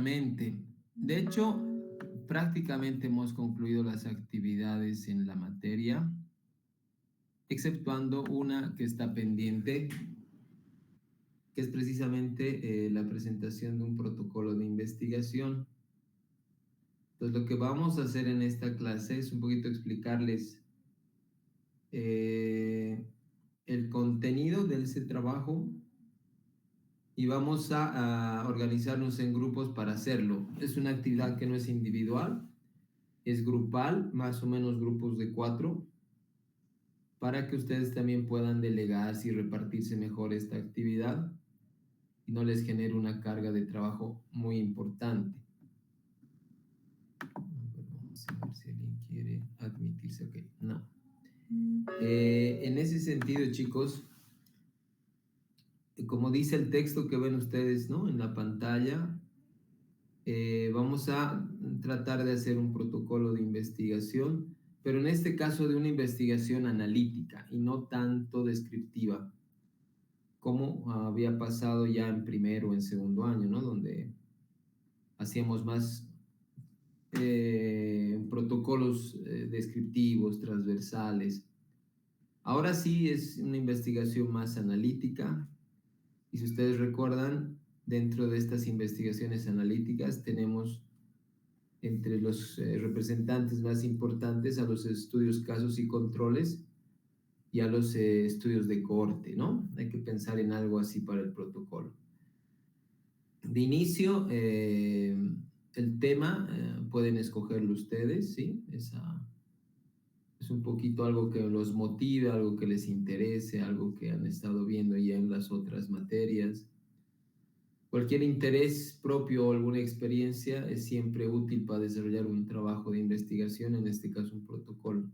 Exactamente. De hecho, prácticamente hemos concluido las actividades en la materia, exceptuando una que está pendiente, que es precisamente la presentación de un protocolo de investigación. Entonces, lo que vamos a hacer en esta clase es un poquito explicarles eh, el contenido de ese trabajo y vamos a organizarnos en grupos para hacerlo. Es una actividad que no es individual, es grupal, más o menos grupos de 4, para que ustedes también puedan delegarse y repartirse mejor esta actividad y no les genere una carga de trabajo muy importante. Vamos a ver si alguien quiere admitirse. Ok, no. En ese sentido, chicos, como dice el texto que ven ustedes, ¿no?, en la pantalla, vamos a tratar de hacer un protocolo de investigación, pero en este caso de una investigación analítica y no tanto descriptiva, como había pasado ya en primero o en segundo año, ¿no?, donde hacíamos más protocolos descriptivos, transversales. Ahora sí es una investigación más analítica, y si ustedes recuerdan, dentro de estas investigaciones analíticas tenemos entre los representantes más importantes a los estudios casos y controles y a los estudios de cohorte, ¿no? Hay que pensar en algo así para el protocolo. De inicio, el tema pueden escogerlo ustedes, ¿sí? Es un poquito algo que los motive, algo que les interese, algo que han estado viendo ya en las otras materias. Cualquier interés propio o alguna experiencia es siempre útil para desarrollar un trabajo de investigación, en este caso un protocolo.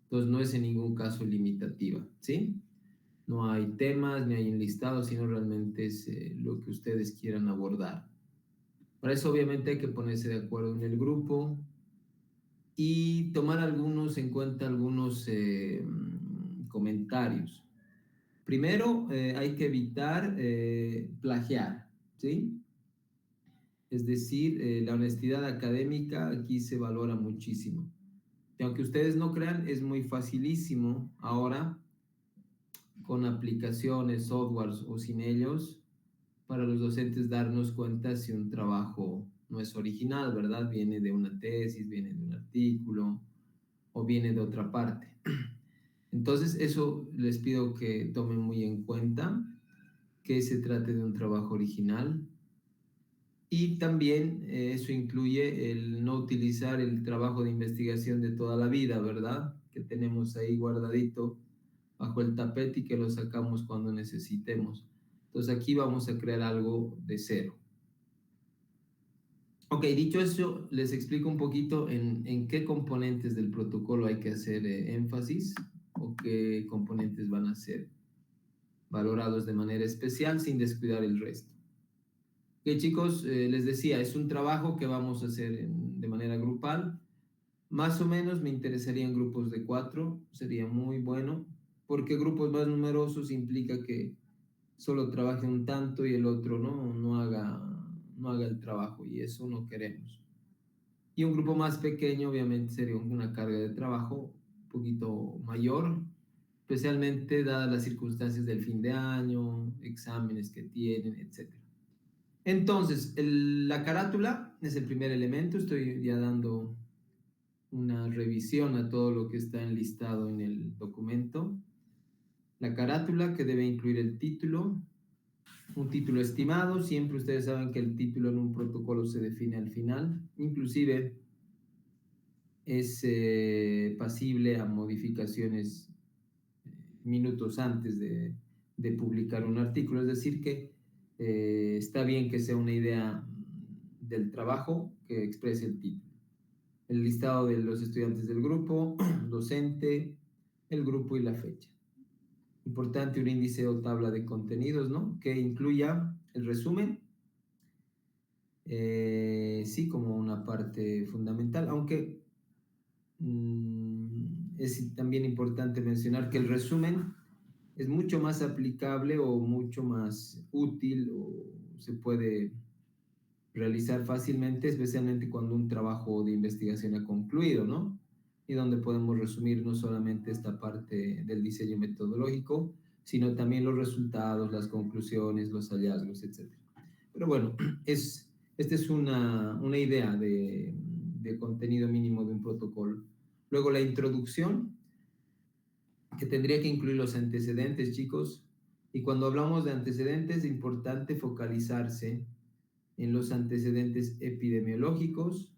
Entonces no es en ningún caso limitativa, ¿sí? No hay temas ni hay enlistados, sino realmente es lo que ustedes quieran abordar. Para eso obviamente hay que ponerse de acuerdo en el grupo y tomar en cuenta algunos comentarios. Primero, hay que evitar plagiar, ¿sí? Es decir, la honestidad académica aquí se valora muchísimo. Y aunque ustedes no crean, es muy facilísimo ahora con aplicaciones, softwares o sin ellos, para los docentes darnos cuenta si un trabajo no es original, ¿verdad? Viene de una tesis, viene de un artículo o viene de otra parte. Entonces, eso les pido que tomen muy en cuenta, que se trate de un trabajo original. Y también eso incluye el no utilizar el trabajo de investigación de toda la vida, ¿verdad? Que tenemos ahí guardadito bajo el tapete y que lo sacamos cuando necesitemos. Entonces aquí vamos a crear algo de cero. Ok, dicho eso, les explico un poquito en qué componentes del protocolo hay que hacer énfasis o qué componentes van a ser valorados de manera especial sin descuidar el resto. Ok, chicos, les decía, es un trabajo que vamos a hacer de manera grupal. Más o menos me interesarían grupos de 4, sería muy bueno, porque grupos más numerosos implica que solo trabaje un tanto y el otro no haga el trabajo, y eso no queremos. Y un grupo más pequeño obviamente sería una carga de trabajo un poquito mayor, especialmente dadas las circunstancias del fin de año, exámenes que tienen, etc. Entonces, la carátula es el primer elemento. Estoy ya dando una revisión a todo lo que está enlistado en el documento. La carátula, que debe incluir el título, un título estimado. Siempre ustedes saben que el título en un protocolo se define al final. Inclusive es pasible a modificaciones minutos antes de publicar un artículo. Es decir, que está bien que sea una idea del trabajo que exprese el título. El listado de los estudiantes del grupo, docente, el grupo y la fecha. Importante un índice o tabla de contenidos, ¿no?, que incluya el resumen, sí, como una parte fundamental, aunque es también importante mencionar que el resumen es mucho más aplicable o mucho más útil, o se puede realizar fácilmente, especialmente cuando un trabajo de investigación ha concluido, ¿no? Y donde podemos resumir no solamente esta parte del diseño metodológico, sino también los resultados, las conclusiones, los hallazgos, etc. Pero bueno, esta es una idea de contenido mínimo de un protocolo. Luego la introducción, que tendría que incluir los antecedentes, chicos. Y cuando hablamos de antecedentes, es importante focalizarse en los antecedentes epidemiológicos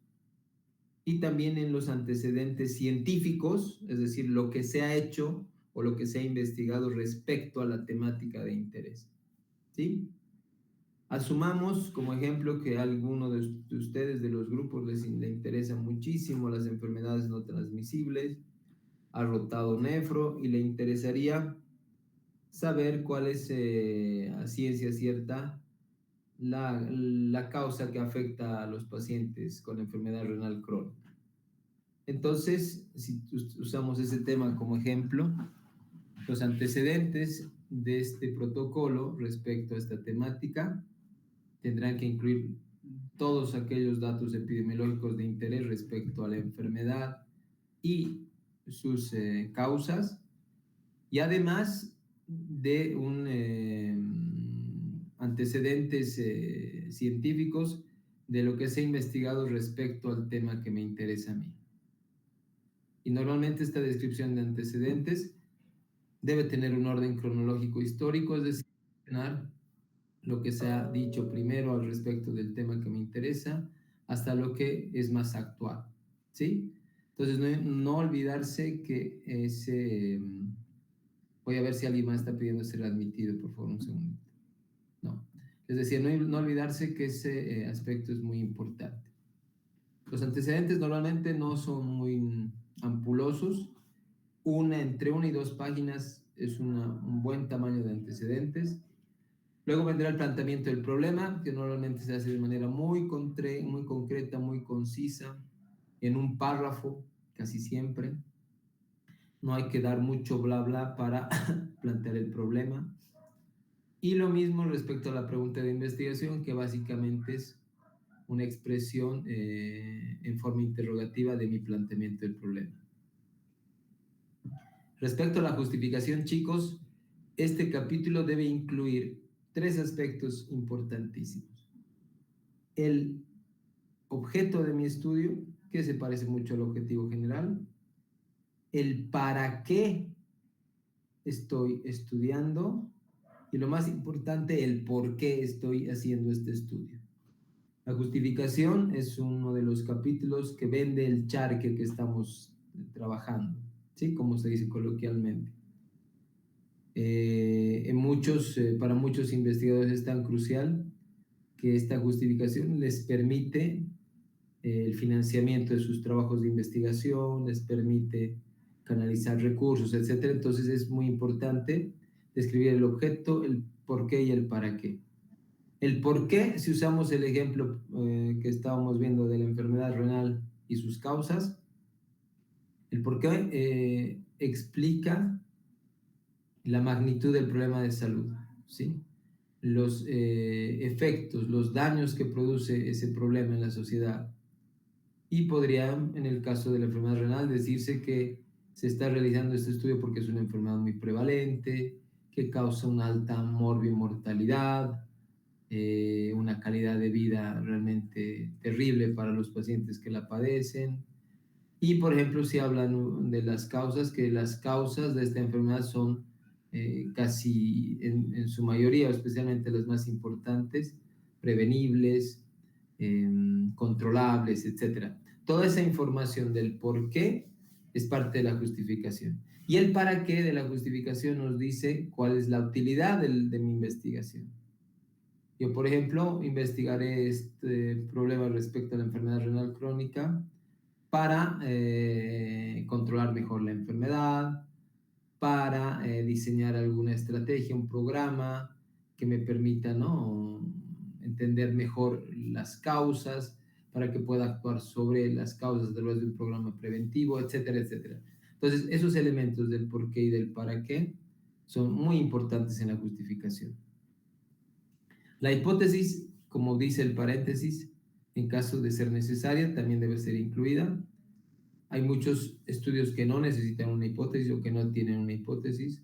y también en los antecedentes científicos, es decir, lo que se ha hecho o lo que se ha investigado respecto a la temática de interés. ¿Sí? Asumamos como ejemplo que a alguno de ustedes de los grupos les interesan muchísimo las enfermedades no transmisibles, ha rotado nefro y le interesaría saber cuál es a ciencia cierta la causa que afecta a los pacientes con enfermedad renal crónica. Entonces, si usamos ese tema como ejemplo, los antecedentes de este protocolo respecto a esta temática tendrán que incluir todos aquellos datos epidemiológicos de interés respecto a la enfermedad y sus causas, y además de antecedentes científicos de lo que se ha investigado respecto al tema que me interesa a mí. Y normalmente esta descripción de antecedentes debe tener un orden cronológico histórico, es decir, mencionar lo que se ha dicho primero al respecto del tema que me interesa hasta lo que es más actual, ¿sí? Entonces, no olvidarse que ese... voy a ver si alguien más está pidiendo ser admitido, por favor, un segundo. No. Es decir, no olvidarse que ese aspecto es muy importante. Los antecedentes normalmente no son muy ampulosos. Entre 1 y 2 páginas es un buen tamaño de antecedentes. Luego vendrá el planteamiento del problema, que normalmente se hace de manera muy concreta, muy concisa, en un párrafo, casi siempre. No hay que dar mucho bla bla para plantear el problema. Y lo mismo respecto a la pregunta de investigación, que básicamente es una expresión en forma interrogativa de mi planteamiento del problema. Respecto a la justificación, chicos, este capítulo debe incluir 3 aspectos importantísimos. El objeto de mi estudio, que se parece mucho al objetivo general. El para qué estoy estudiando. Y lo más importante, el por qué estoy haciendo este estudio. La justificación es uno de los capítulos que vende el charque que estamos trabajando, ¿sí? Como se dice coloquialmente. Para muchos investigadores es tan crucial que esta justificación les permite el financiamiento de sus trabajos de investigación, les permite canalizar recursos, etc. Entonces es muy importante describir el objeto, el por qué y el para qué. El por qué, si usamos el ejemplo que estábamos viendo de la enfermedad renal y sus causas, el por qué explica la magnitud del problema de salud, ¿sí? Los efectos, los daños que produce ese problema en la sociedad. Y podría, en el caso de la enfermedad renal, decirse que se está realizando este estudio porque es una enfermedad muy prevalente, que causa una alta mortalidad, una calidad de vida realmente terrible para los pacientes que la padecen. Y, por ejemplo, si hablan de las causas, que las causas de esta enfermedad son casi en su mayoría, especialmente las más importantes, prevenibles, controlables, etc. Toda esa información del por qué es parte de la justificación. Y el para qué de la justificación nos dice cuál es la utilidad de mi investigación. Yo, por ejemplo, investigaré este problema respecto a la enfermedad renal crónica para controlar mejor la enfermedad, para diseñar alguna estrategia, un programa que me permita, ¿no?, entender mejor las causas, para que pueda actuar sobre las causas a través de un programa preventivo, etcétera, etcétera. Entonces, esos elementos del por qué y del para qué son muy importantes en la justificación. La hipótesis como dice el paréntesis, en caso de ser necesaria, también debe ser incluida. Hay muchos estudios que no necesitan una hipótesis o que no tienen una hipótesis.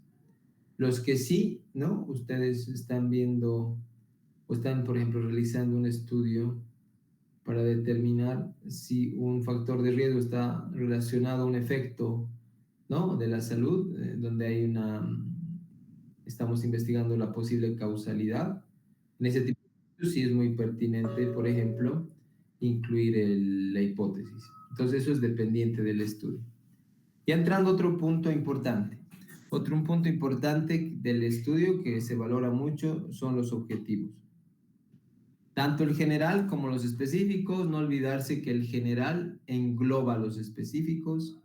Los que sí, ¿no? Ustedes están viendo o están, por ejemplo, realizando un estudio para determinar si un factor de riesgo está relacionado a un efecto, ¿no? De la salud, donde hay estamos investigando la posible causalidad. En ese tipo de estudios sí es muy pertinente, por ejemplo, incluir la hipótesis. Entonces eso es dependiente del estudio. Y entrando a otro punto importante. Un punto importante del estudio que se valora mucho son los objetivos. Tanto el general como los específicos, no olvidarse que el general engloba los específicos.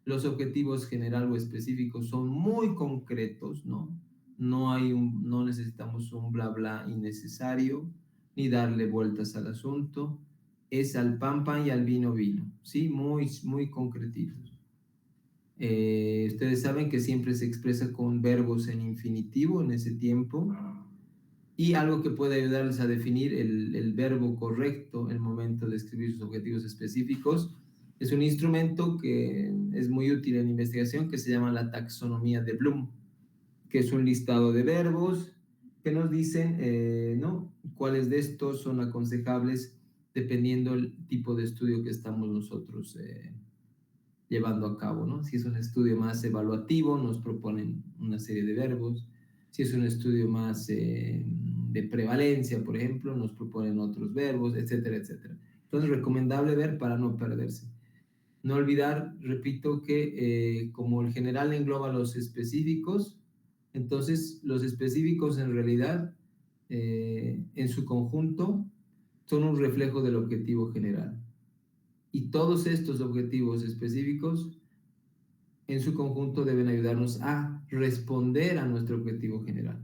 Los objetivos general o específicos son muy concretos, ¿no? No necesitamos un bla bla innecesario, ni darle vueltas al asunto. Es al pan pan y al vino vino, ¿sí? Muy, muy concretitos. Ustedes saben que siempre se expresa con verbos en infinitivo en ese tiempo. Y algo que puede ayudarles a definir el verbo correcto en el momento de escribir sus objetivos específicos es un instrumento que es muy útil en investigación que se llama la taxonomía de Bloom, que es un listado de verbos que nos dicen, ¿no? cuáles de estos son aconsejables dependiendo el tipo de estudio que estamos nosotros llevando a cabo, ¿no? Si es un estudio más evaluativo, nos proponen una serie de verbos. Si es un estudio más de prevalencia, por ejemplo, nos proponen otros verbos, etcétera, etcétera. Entonces, recomendable ver para no perderse. No olvidar, repito, que como el general engloba los específicos, entonces los específicos en realidad, en su conjunto, son un reflejo del objetivo general. Y todos estos objetivos específicos en su conjunto deben ayudarnos a responder a nuestro objetivo general.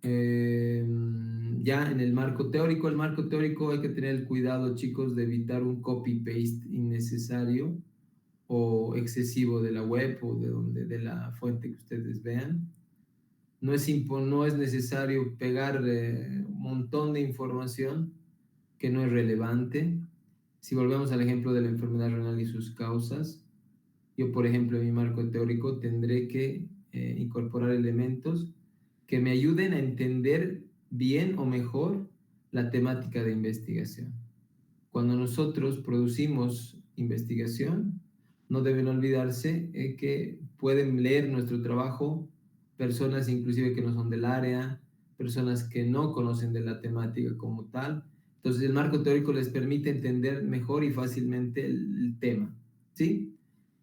Ya en el marco teórico hay que tener el cuidado, chicos, de evitar un copy-paste innecesario o excesivo de la web o de la fuente que ustedes vean. No es necesario pegar un montón de información que no es relevante. Si volvemos al ejemplo de la enfermedad renal y sus causas, yo, por ejemplo, en mi marco teórico tendré que incorporar elementos que me ayuden a entender bien o mejor la temática de investigación. Cuando nosotros producimos investigación, no deben olvidarse que pueden leer nuestro trabajo personas inclusive que no son del área, personas que no conocen de la temática como tal. Entonces el marco teórico les permite entender mejor y fácilmente el tema, ¿sí?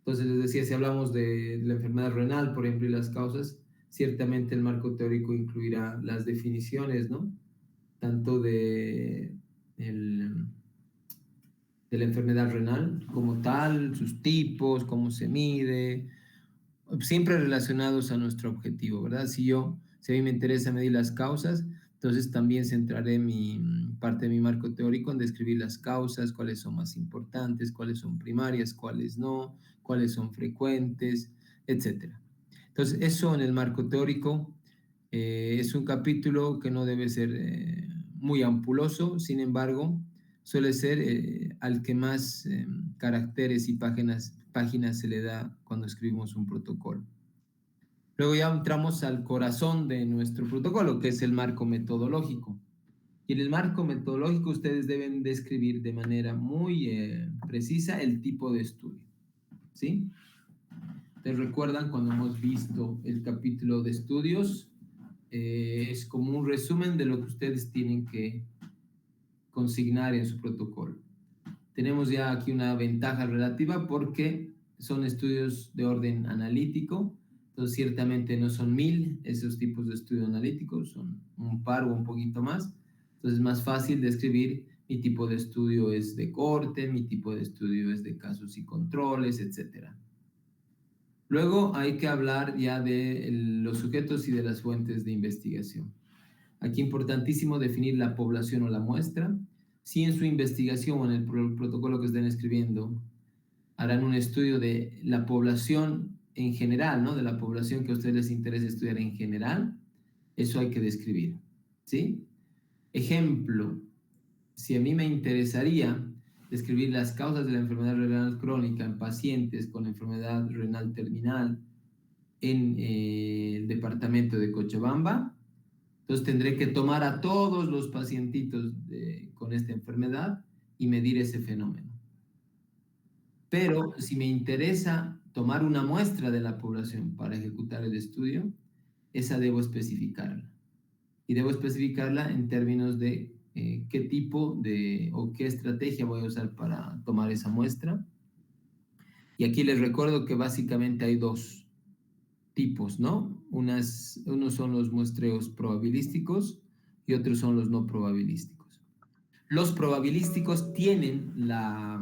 Entonces les decía, si hablamos de la enfermedad renal, por ejemplo, y las causas, ciertamente el marco teórico incluirá las definiciones, ¿no? Tanto de la enfermedad renal como tal, sus tipos, cómo se mide, siempre relacionados a nuestro objetivo, ¿verdad? Si a mí me interesa medir las causas, entonces también centraré parte de mi marco teórico en describir las causas, cuáles son más importantes, cuáles son primarias, cuáles no, cuáles son frecuentes, etcétera. Entonces, eso en el marco teórico es un capítulo que no debe ser muy ampuloso, sin embargo, suele ser al que más caracteres y páginas se le da cuando escribimos un protocolo. Luego ya entramos al corazón de nuestro protocolo, que es el marco metodológico. Y en el marco metodológico ustedes deben describir de manera muy precisa el tipo de estudio, ¿sí? ¿Te recuerdan cuando hemos visto el capítulo de estudios? Es como un resumen de lo que ustedes tienen que consignar en su protocolo. Tenemos ya aquí una ventaja relativa porque son estudios de orden analítico, entonces ciertamente no son 1000 esos tipos de estudios analíticos, son un par o un poquito más, entonces es más fácil describir mi tipo de estudio es de corte, mi tipo de estudio es de casos y controles, etcétera. Luego hay que hablar ya de los sujetos y de las fuentes de investigación. Aquí importantísimo definir la población o la muestra. Si en su investigación o en el protocolo que estén escribiendo harán un estudio de la población en general, ¿no? De la población que a ustedes les interesa estudiar en general, eso hay que describir, ¿sí? Ejemplo, si a mí me interesaría describir las causas de la enfermedad renal crónica en pacientes con enfermedad renal terminal en el departamento de Cochabamba, entonces tendré que tomar a todos los pacientitos con esta enfermedad y medir ese fenómeno. Pero si me interesa tomar una muestra de la población para ejecutar el estudio, esa debo especificarla. Y debo especificarla en términos de qué tipo de o qué estrategia voy a usar para tomar esa muestra. Y aquí les recuerdo que básicamente hay dos tipos, ¿no? Unos son los muestreos probabilísticos y otros son los no probabilísticos. Los probabilísticos tienen la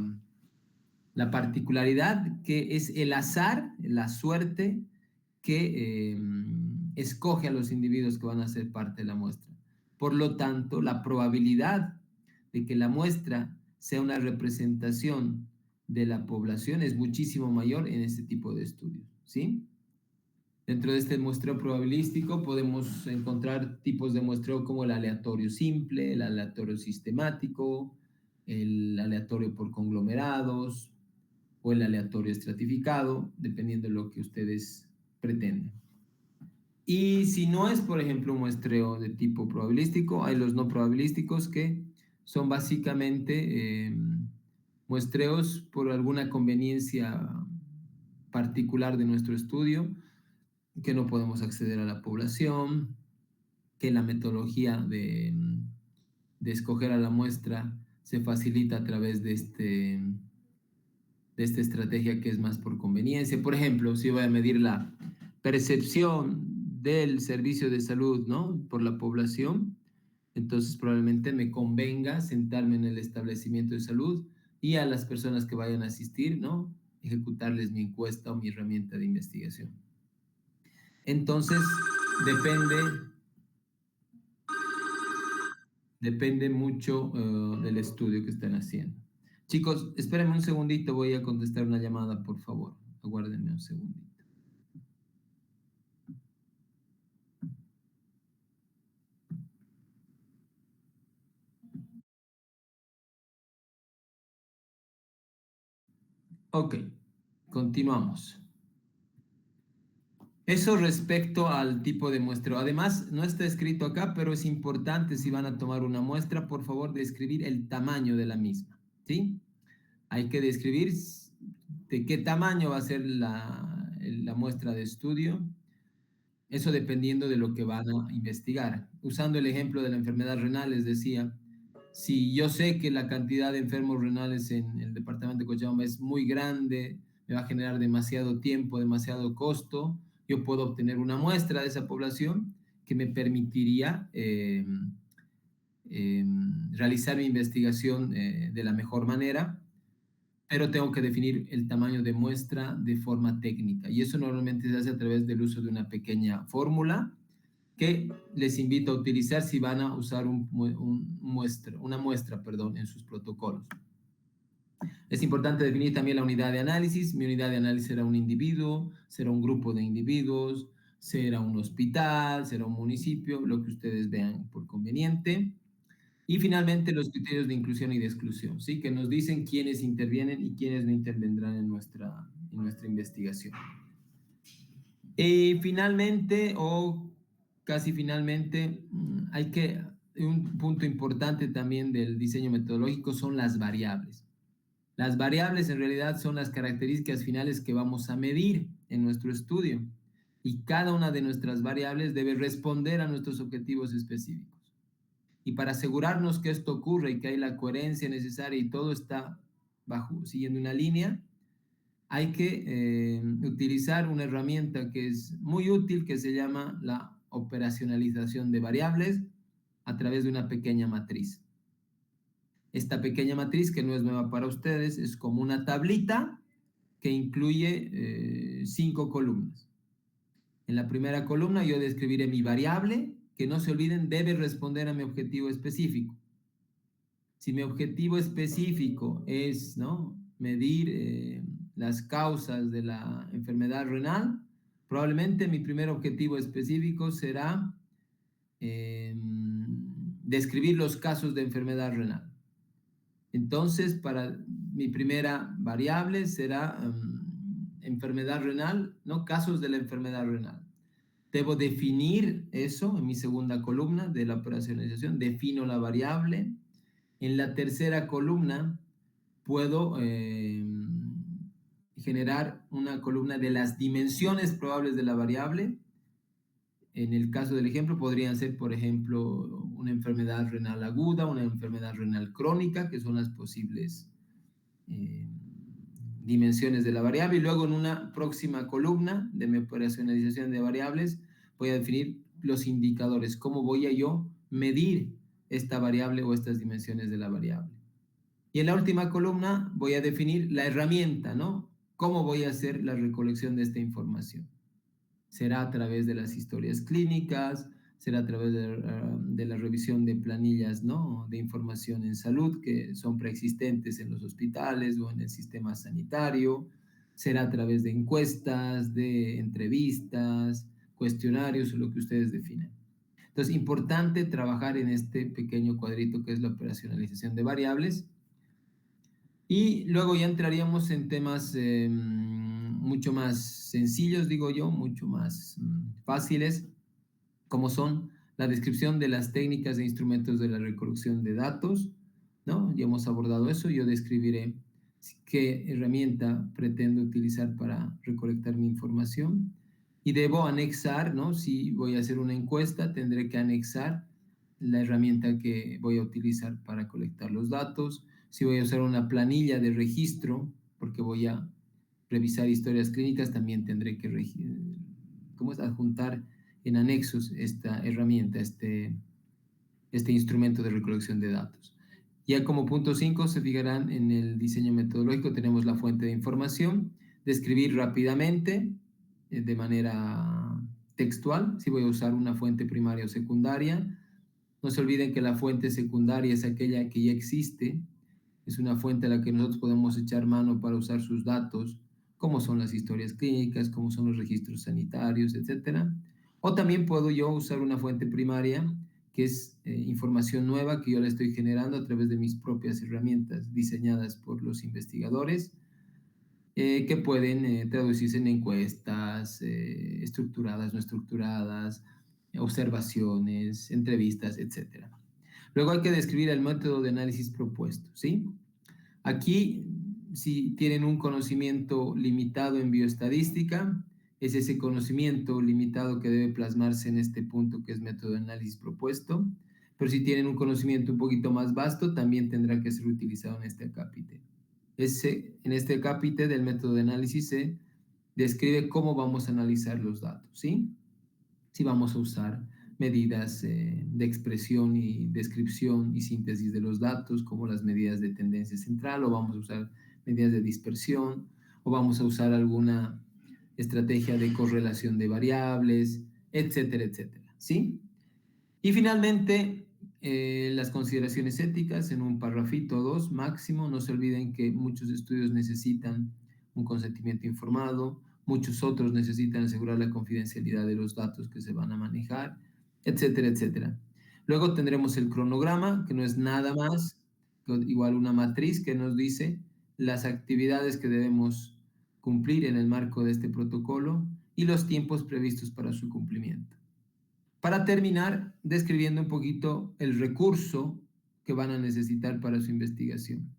particularidad que es el azar, la suerte que escoge a los individuos que van a ser parte de la muestra. Por lo tanto, la probabilidad de que la muestra sea una representación de la población es muchísimo mayor en este tipo de estudios, ¿sí? Dentro de este muestreo probabilístico podemos encontrar tipos de muestreo como el aleatorio simple, el aleatorio sistemático, el aleatorio por conglomerados o el aleatorio estratificado, dependiendo de lo que ustedes pretenden. Y si no es, por ejemplo, un muestreo de tipo probabilístico, hay los no probabilísticos que son básicamente muestreos por alguna conveniencia particular de nuestro estudio, que no podemos acceder a la población, que la metodología de escoger a la muestra se facilita a través de esta estrategia que es más por conveniencia. Por ejemplo, si voy a medir la percepción del servicio de salud, ¿no? Por la población, entonces probablemente me convenga sentarme en el establecimiento de salud y a las personas que vayan a asistir, ¿no? Ejecutarles mi encuesta o mi herramienta de investigación. Entonces, depende, depende mucho del estudio que estén haciendo. Chicos, espérenme un segundito, voy a contestar una llamada, por favor. Aguárdenme un segundito. Ok, continuamos. Eso respecto al tipo de muestreo. Además, no está escrito acá, pero es importante si van a tomar una muestra, por favor, describir el tamaño de la misma, ¿sí? Hay que describir de qué tamaño va a ser la muestra de estudio. Eso dependiendo de lo que van a investigar. Usando el ejemplo de la enfermedad renal, les decía, si yo sé que la cantidad de enfermos renales en el departamento de Cochabamba es muy grande, me va a generar demasiado tiempo, demasiado costo, yo puedo obtener una muestra de esa población que me permitiría realizar mi investigación de la mejor manera, pero tengo que definir el tamaño de muestra de forma técnica. Y eso normalmente se hace a través del uso de una pequeña fórmula que les invito a utilizar si van a usar una muestra, perdón, en sus protocolos. Es importante definir también la unidad de análisis. Mi unidad de análisis será un individuo, será un grupo de individuos, será un hospital, será un municipio, lo que ustedes vean por conveniente. Y finalmente los criterios de inclusión y de exclusión, ¿sí? Que nos dicen quiénes intervienen y quiénes no intervendrán en nuestra investigación. Y finalmente, o casi finalmente, un punto importante también del diseño metodológico son las variables. Las variables en realidad son las características finales que vamos a medir en nuestro estudio y cada una de nuestras variables debe responder a nuestros objetivos específicos. Y para asegurarnos que esto ocurre y que hay la coherencia necesaria y todo está siguiendo una línea, hay que utilizar una herramienta que es muy útil que se llama la operacionalización de variables a través de una pequeña matriz. Esta pequeña matriz, que no es nueva para ustedes, es como una tablita que incluye 5 columnas. En la primera columna yo describiré mi variable, que no se olviden debe responder a mi objetivo específico. Si mi objetivo específico es, ¿no?, medir las causas de la enfermedad renal, probablemente mi primer objetivo específico será describir los casos de enfermedad renal. Entonces, para mi primera variable será enfermedad renal, ¿no? Casos de la enfermedad renal. Debo definir eso en mi segunda columna de la operacionalización. Defino la variable. En la tercera columna puedo generar una columna de las dimensiones probables de la variable. En el caso del ejemplo, podrían ser, por ejemplo, una enfermedad renal aguda, una enfermedad renal crónica, que son las posibles dimensiones de la variable. Y luego en una próxima columna de mi operacionalización de variables, voy a definir los indicadores, cómo voy a yo medir esta variable o estas dimensiones de la variable. Y en la última columna voy a definir la herramienta, ¿no? ¿Cómo voy a hacer la recolección de esta información? Será a través de las historias clínicas, será a través de la revisión de planillas, ¿no? De información en salud que son preexistentes en los hospitales o en el sistema sanitario, será a través de encuestas, de entrevistas, cuestionarios o lo que ustedes definen. Entonces, importante trabajar en este pequeño cuadrito que es la operacionalización de variables. Y luego ya entraríamos en temas mucho más sencillos, digo yo, mucho más fáciles, como son la descripción de las técnicas e instrumentos de la recolección de datos, ¿no? Ya hemos abordado eso, yo describiré qué herramienta pretendo utilizar para recolectar mi información y debo anexar, ¿no? Si voy a hacer una encuesta, tendré que anexar la herramienta que voy a utilizar para colectar los datos. Si voy a usar una planilla de registro, porque voy a revisar historias clínicas, también tendré que adjuntar en anexos esta herramienta, este instrumento de recolección de datos. Ya como punto 5 se fijarán en el diseño metodológico, tenemos la fuente de información, describir rápidamente, de manera textual, si voy a usar una fuente primaria o secundaria. No se olviden que la fuente secundaria es aquella que ya existe, es una fuente a la que nosotros podemos echar mano para usar sus datos, como son las historias clínicas, como son los registros sanitarios, etc. O también puedo yo usar una fuente primaria, que es información nueva que yo la estoy generando a través de mis propias herramientas diseñadas por los investigadores, que pueden traducirse en encuestas estructuradas, no estructuradas, observaciones, entrevistas, etc. Luego hay que describir el método de análisis propuesto, ¿sí? Aquí, si tienen un conocimiento limitado en bioestadística, es ese conocimiento limitado que debe plasmarse en este punto que es método de análisis propuesto, pero si tienen un conocimiento un poquito más vasto, también tendrá que ser utilizado en este acápite. En este acápite del método de análisis se describe cómo vamos a analizar los datos, ¿sí? Si vamos a usar medidas de expresión y descripción y síntesis de los datos, como las medidas de tendencia central, o vamos a usar medidas de dispersión, o vamos a usar alguna estrategia de correlación de variables, etcétera, etcétera, ¿sí? Y finalmente, las consideraciones éticas en un parrafito o dos máximo. No se olviden que muchos estudios necesitan un consentimiento informado, muchos otros necesitan asegurar la confidencialidad de los datos que se van a manejar, etcétera, etcétera. Luego tendremos el cronograma, que no es nada más que igual una matriz que nos dice las actividades que debemos cumplir en el marco de este protocolo y los tiempos previstos para su cumplimiento. Para terminar, describiendo un poquito el recurso que van a necesitar para su investigación.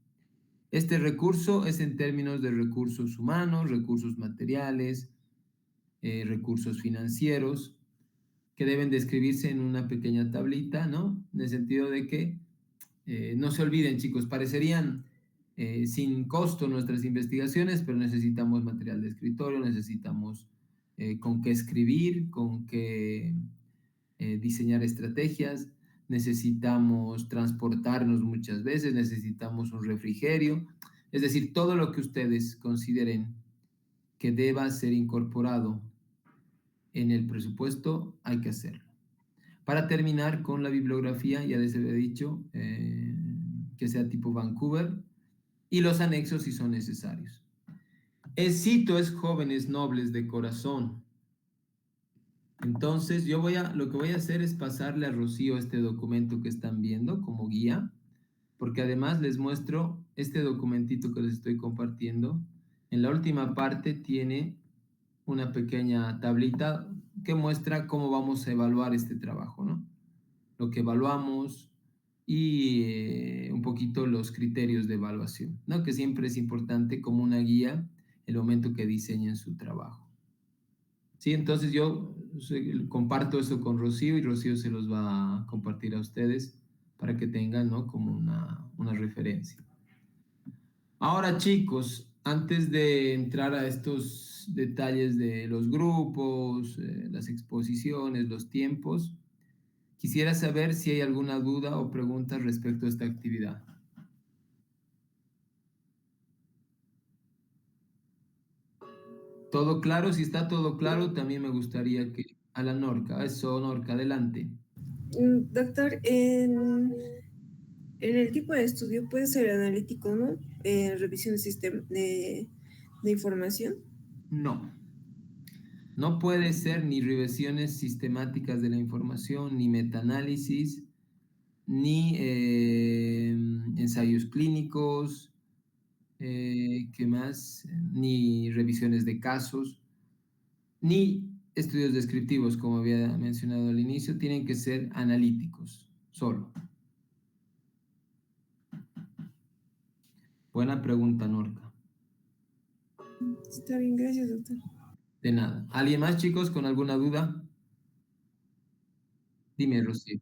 Este recurso es en términos de recursos humanos, recursos materiales, recursos financieros, que deben describirse en una pequeña tablita, ¿no? En el sentido de que no se olviden, chicos, parecerían sin costo nuestras investigaciones, pero necesitamos material de escritorio, necesitamos con qué escribir, con qué diseñar estrategias, necesitamos transportarnos muchas veces, necesitamos un refrigerio, es decir, todo lo que ustedes consideren que deba ser incorporado en el presupuesto, hay que hacerlo. Para terminar con la bibliografía, ya les había dicho que sea tipo Vancouver y los anexos si son necesarios. Cito es Jóvenes Nobles de Corazón, Entonces, lo que voy a hacer es pasarle a Rocío este documento que están viendo como guía, porque además les muestro este documentito que les estoy compartiendo. En la última parte tiene una pequeña tablita que muestra cómo vamos a evaluar este trabajo, ¿no? Lo que evaluamos y un poquito los criterios de evaluación, ¿no? Que siempre es importante como una guía el momento que diseñen su trabajo. Sí, entonces comparto eso con Rocío y Rocío se los va a compartir a ustedes para que tengan, ¿no? Como una referencia. Ahora, chicos, antes de entrar a estos detalles de los grupos, las exposiciones, los tiempos, quisiera saber si hay alguna duda o pregunta respecto a esta actividad. ¿Todo claro? Si está todo claro, también me gustaría que a la Norca, eso, Norca, adelante. Doctor, en el tipo de estudio puede ser analítico, ¿no? Revisión de sistema de información. No, no puede ser ni revisiones sistemáticas de la información, ni metaanálisis, ni ensayos clínicos, ¿qué más? Ni revisiones de casos, ni estudios descriptivos, como había mencionado al inicio, tienen que ser analíticos, solo. Buena pregunta, Norca. Está bien, gracias, doctor. De nada. ¿Alguien más, chicos, con alguna duda? Dime, Rocío.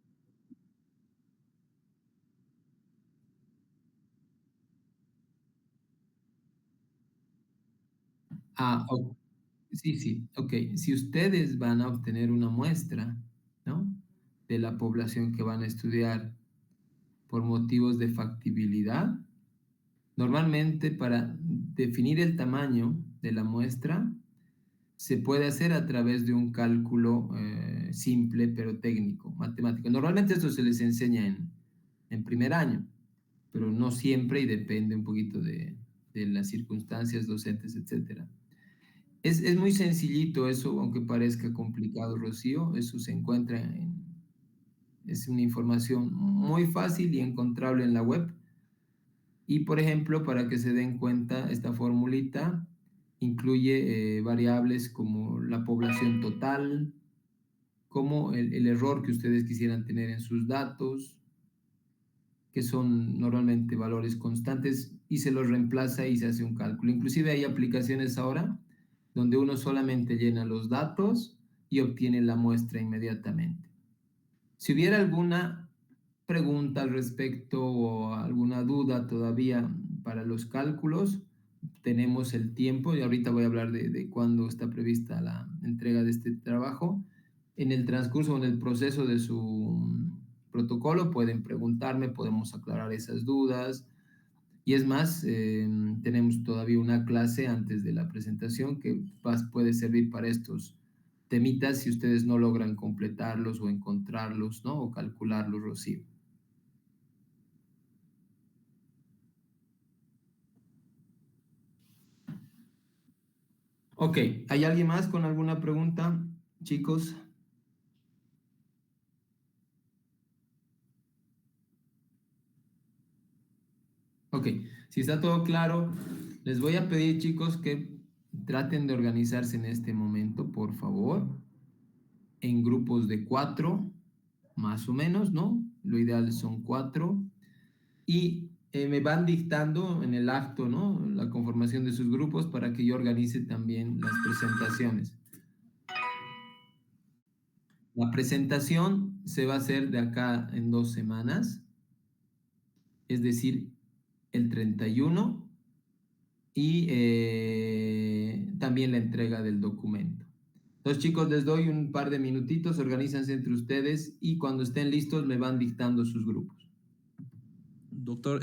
Ok. Sí, sí, ok. Si ustedes van a obtener una muestra, ¿no? De la población que van a estudiar por motivos de factibilidad, normalmente para definir el tamaño de la muestra se puede hacer a través de un cálculo simple pero técnico, matemático. Normalmente esto se les enseña en primer año, pero no siempre y depende un poquito de las circunstancias docentes, etcétera. Es muy sencillito eso, aunque parezca complicado, Rocío. Eso se encuentra es una información muy fácil y encontrable en la web. Y, por ejemplo, para que se den cuenta, esta formulita incluye variables como la población total, como el error que ustedes quisieran tener en sus datos, que son normalmente valores constantes, y se los reemplaza y se hace un cálculo. Inclusive hay aplicaciones ahora donde uno solamente llena los datos y obtiene la muestra inmediatamente. Si hubiera alguna pregunta al respecto o alguna duda todavía para los cálculos, tenemos el tiempo y ahorita voy a hablar de cuándo está prevista la entrega de este trabajo. En el transcurso o en el proceso de su protocolo pueden preguntarme, podemos aclarar esas dudas. Y es más, tenemos todavía una clase antes de la presentación que puede servir para estos temitas si ustedes no logran completarlos o encontrarlos, ¿no? O calcularlos, Rocío. Ok, ¿hay alguien más con alguna pregunta, chicos? Ok, si está todo claro, les voy a pedir, chicos, que traten de organizarse en este momento, por favor, en grupos de 4, más o menos, ¿no? Lo ideal son 4. Y me van dictando en el acto, ¿no? La conformación de sus grupos para que yo organice también las presentaciones. La presentación se va a hacer de acá en 2 semanas, es decir, el 31 y también la entrega del documento. Entonces, chicos, les doy un par de minutitos, organízanse entre ustedes y cuando estén listos me van dictando sus grupos. Doctor,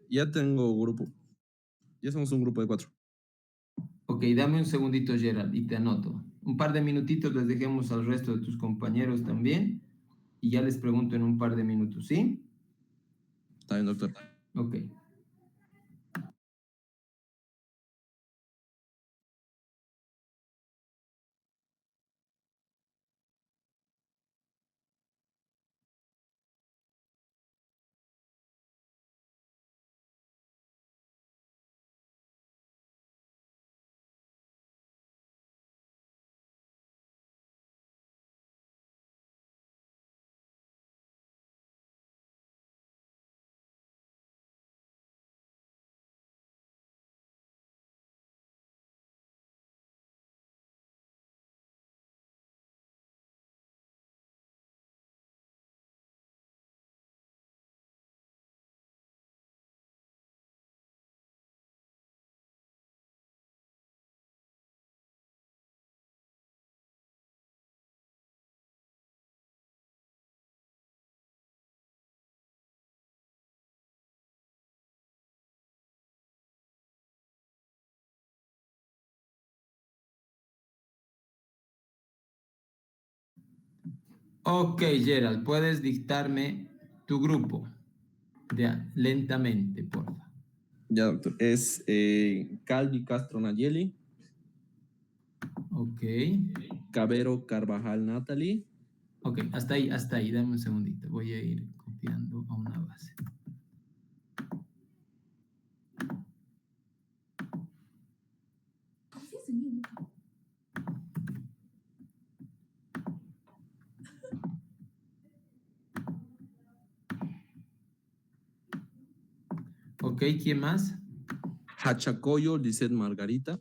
ya tengo grupo. Ya somos un grupo de 4. Ok, dame un segundito, Gerald, y te anoto. Un par de minutitos les dejemos al resto de tus compañeros también y ya les pregunto en un par de minutos, ¿sí? Está bien, doctor. Ok. Ok, Gerald, puedes dictarme tu grupo. Ya, lentamente, porfa. Ya, doctor. Es Calvi Castro Nayeli, Ok. Cabero Carvajal Natalie, Ok, hasta ahí, dame un segundito. Voy a ir copiando a una base. Ok, ¿quién más? Hachacoyo Lizeth Margarita,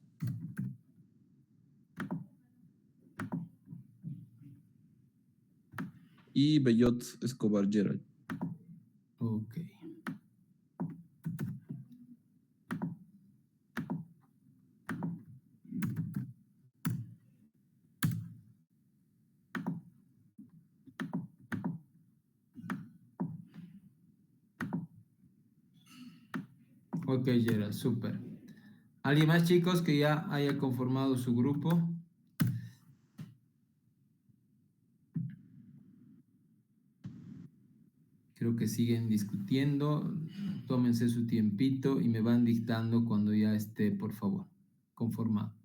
y Bellot Escobar Gerald. Ok. Ok, Gerald, súper. ¿Alguien más, chicos, que ya haya conformado su grupo? Creo que siguen discutiendo. Tómense su tiempito y me van dictando cuando ya esté, por favor, conformado.